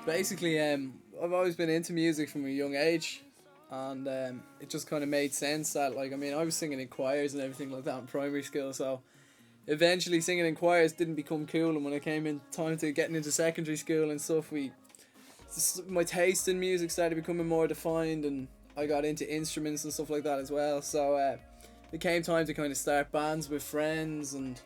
Basically, I've always been into music from a young age, and it just kind of made sense that, like, I mean, I was singing in choirs and everything like that in primary school, so eventually singing in choirs didn't become cool, and when it came in time to getting into secondary school and stuff, my taste in music started becoming more defined, and I got into instruments and stuff like that as well, so it came time to kind of start bands with friends, and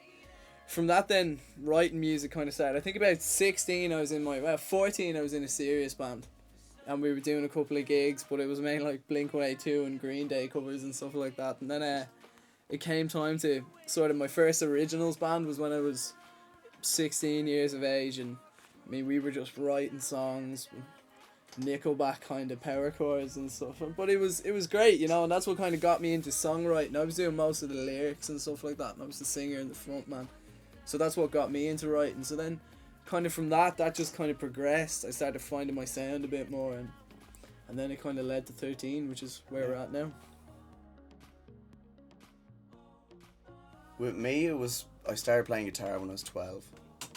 from that then writing music kind of started. I think about 16 I was in 14 I was in a serious band, and we were doing a couple of gigs, but it was mainly like Blink-182 and Green Day covers and stuff like that, and then it came time to sort of my first originals band was when I was 16 years of age, and I mean we were just writing songs, Nickelback kind of power chords and stuff, but it was great, you know, and that's what kind of got me into songwriting. I was doing most of the lyrics and stuff like that, and I was the singer and the front man. So that's what got me into writing. So then, kind of from that just kind of progressed. I started finding my sound a bit more, and then it kind of led to 13, which is where we're at now. With me, I started playing guitar when I was 12,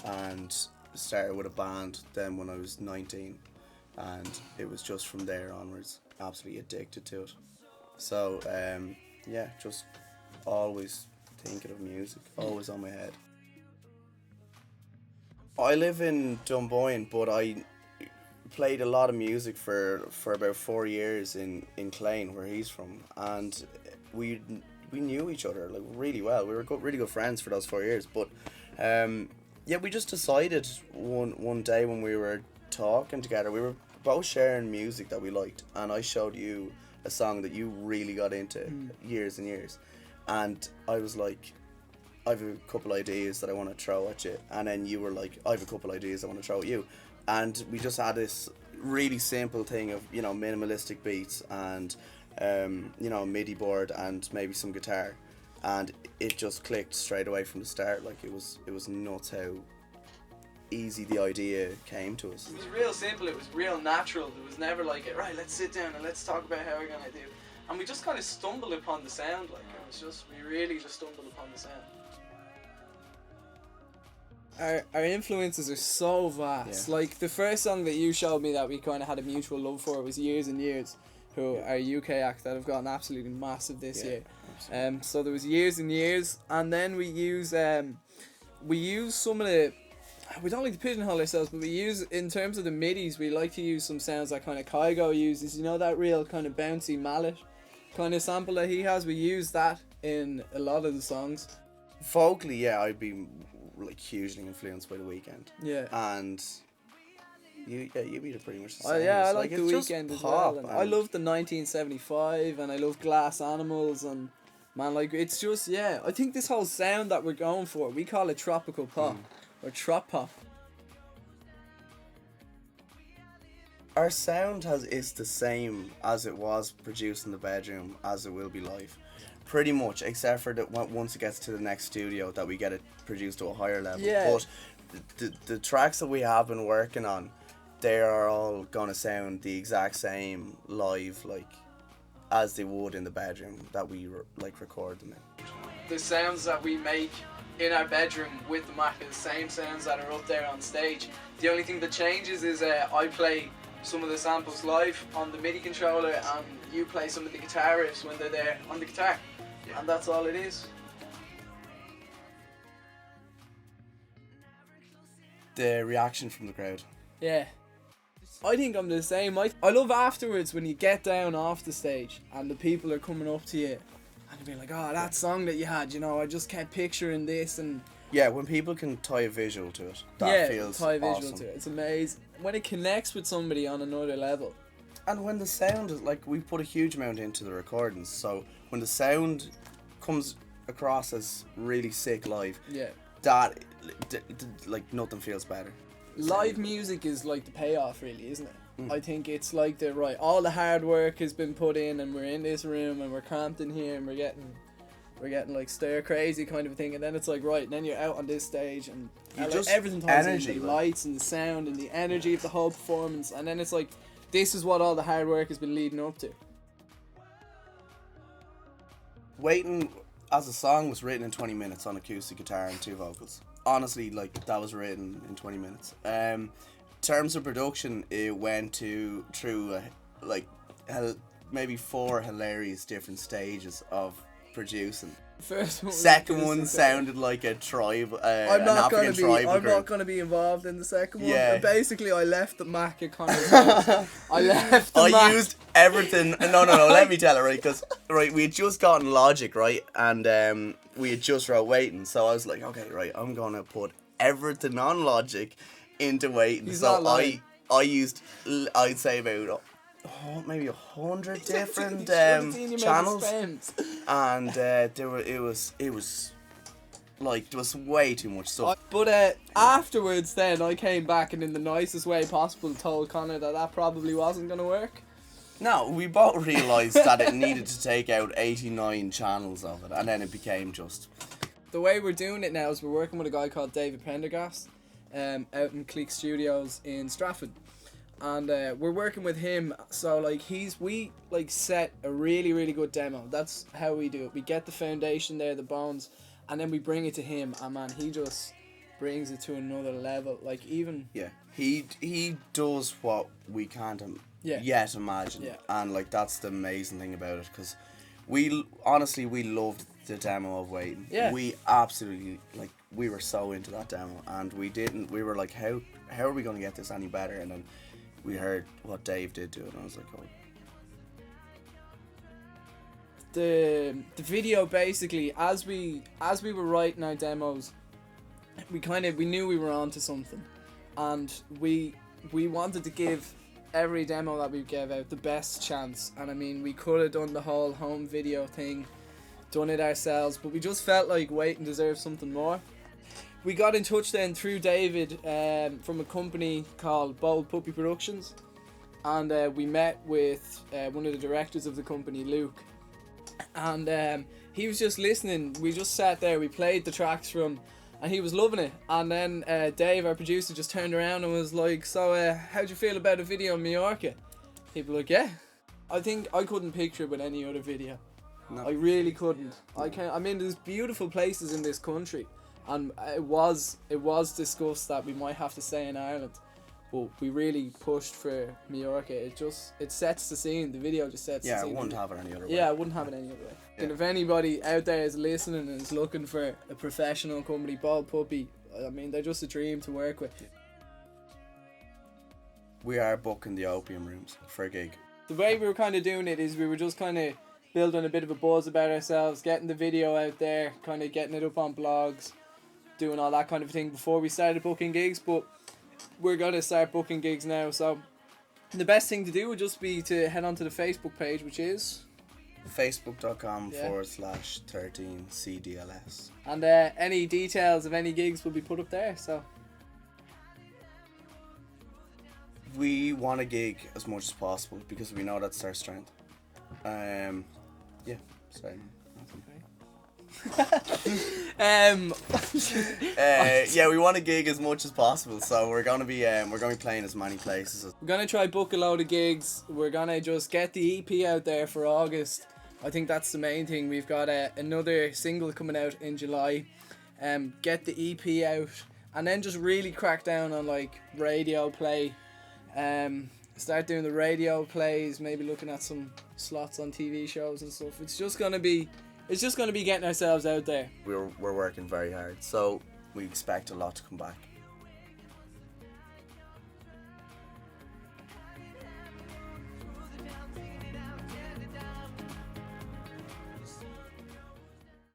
and started with a band then when I was 19, and it was just from there onwards, absolutely addicted to it. So, just always thinking of music, always on my head. I live in Dunboyne, but I played a lot of music for about 4 years in Clane, where he's from, and we knew each other like really well. We were really good friends for those 4 years. But we just decided one day when we were talking together, we were both sharing music that we liked, and I showed you a song that you really got into years and years, and I was like, I have a couple ideas that I want to throw at you, and then you were like, I have a couple ideas I want to throw at you, and we just had this really simple thing of, you know, minimalistic beats and MIDI board and maybe some guitar, and it just clicked straight away from the start. Like it was nuts how easy the idea came to us. It was real simple, it was real natural. There was never like, right, let's sit down and let's talk about how we're gonna do, and we just kind of stumbled upon the sound. Like we really just stumbled upon the sound. Our influences are so vast. Yeah. Like the first song that you showed me that we kind of had a mutual love for was Years and Years, who are a UK act that have gotten absolutely massive this year. Absolutely. So there was Years and Years, and then we use some of the, we don't like to pigeonhole ourselves, but we use, in terms of the midis, we like to use some sounds that kind of Kygo uses, you know, that real kind of bouncy mallet kind of sample that he has. We use that in a lot of the songs. Vocally, I'd be like hugely influenced by The Weeknd. Yeah. And you be pretty much the same. I like The Weeknd as well. And I love the 1975, and I love Glass Animals, and man, like it's just, I think this whole sound that we're going for, we call it tropical pop or trop pop. Our sound is the same as it was produced in the bedroom as it will be live. Pretty much, except for that once it gets to the next studio that we get it produced to a higher level. Yeah. But the tracks that we have been working on, they are all gonna sound the exact same live, like as they would in the bedroom that we record them in. The sounds that we make in our bedroom with the Mac are the same sounds that are up there on stage. The only thing that changes is I play some of the samples live on the MIDI controller, and you play some of the guitar riffs when they're there on the guitar. And that's all it is. The reaction from the crowd. Yeah. I think I'm the same. I love afterwards when you get down off the stage and the people are coming up to you and being like, oh, that song that you had, you know, I just kept picturing this. And yeah, when people can tie a visual to it, that feels tie a visual awesome. To it. It's amazing. When it connects with somebody on another level. And when the sound is, like, we put a huge amount into the recordings, so when the sound comes across as really sick live, that, like, nothing feels better. Live music is like the payoff, really, isn't it? I think it's like all the hard work has been put in, and we're in this room and we're cramped in here and we're getting like stir crazy kind of a thing, and then it's like, right, and then you're out on this stage and just everything ties energy, in, the lights and the sound and the energy of the whole performance, and then it's like, this is what all the hard work has been leading up to. Waiting as a song was written in 20 minutes on acoustic guitar and 2 vocals. Honestly, like, that was written in 20 minutes. terms of production, it went through like maybe 4 hilarious different stages of producing. First one was Second one innocent. sounded like a tribe, I'm an not African gonna be. tribal I'm group. not gonna be involved in the second one. Yeah. Basically, I left the Mac at Connor's house. I left the I Mac. used everything. No. Let me tell it, right? Because we had just gotten Logic, right, and we had just wrote Waiting. So I was like, okay, right, I'm gonna put everything on Logic into Waiting. He's So not lying. I used, I'd say about maybe 100 different channels, and it was like there was way too much stuff. But afterwards, then I came back and in the nicest way possible told Connor that probably wasn't gonna work. No, we both realised that it needed to take out 89 channels of it, and then it became just. The way we're doing it now is we're working with a guy called David Pendergast, out in Click Studios in Stratford, and we're working with him. So like we set a really good demo. That's how we do it. We get the foundation there, the bones, and then we bring it to him, and man, he just brings it to another level. Like even He does what we can't yet imagine, and like that's the amazing thing about it, because we loved the demo of Waiting. Yeah. We absolutely, like, we were so into that demo, and we were like, how are we going to get this any better? And then we heard what Dave did to it, and I was like, oh. The video, basically, as we were writing our demos, we knew we were onto something, and we wanted to give every demo that we gave out the best chance. And I mean, we could have done the whole home video thing, done it ourselves, but we just felt like Waiting deserved something more. We got in touch then through David from a company called Bold Puppy Productions, and we met with one of the directors of the company, Luke, and he was just listening. We just sat there, we played the tracks from, and he was loving it. And then Dave, our producer, just turned around and was like, so how'd you feel about a video in Mallorca? People were like, yeah. I think I couldn't picture it with any other video. No. I really couldn't. I mean, there's beautiful places in this country, and it was discussed that we might have to stay in Ireland, but we really pushed for Mallorca. It sets the scene. The video just sets the scene. Yeah, I wouldn't have it any other way. Yeah, I wouldn't have it any other way. Yeah. And if anybody out there is listening and is looking for a professional company, Bald Puppy, I mean, they're just a dream to work with. We are booking the Opium Rooms for a gig. The way we were kind of doing it is we were just kind of building a bit of a buzz about ourselves, getting the video out there, kind of getting it up on blogs, doing all that kind of thing before we started booking gigs. But we're going to start booking gigs now, so the best thing to do would just be to head onto the Facebook page, which is facebook.com/13CDLS, and any details of any gigs will be put up there. So we want to gig as much as possible because we know that's our strength. Sorry. We want to gig as much as possible, so we're gonna be playing as many places. We're gonna try book a load of gigs. We're gonna just get the EP out there for August. I think that's the main thing. We've got another single coming out in July. Get the EP out, and then just really crack down on like radio play. Start doing the radio plays. Maybe looking at some slots on TV shows and stuff. It's just gonna be getting ourselves out there. We're working very hard, so we expect a lot to come back.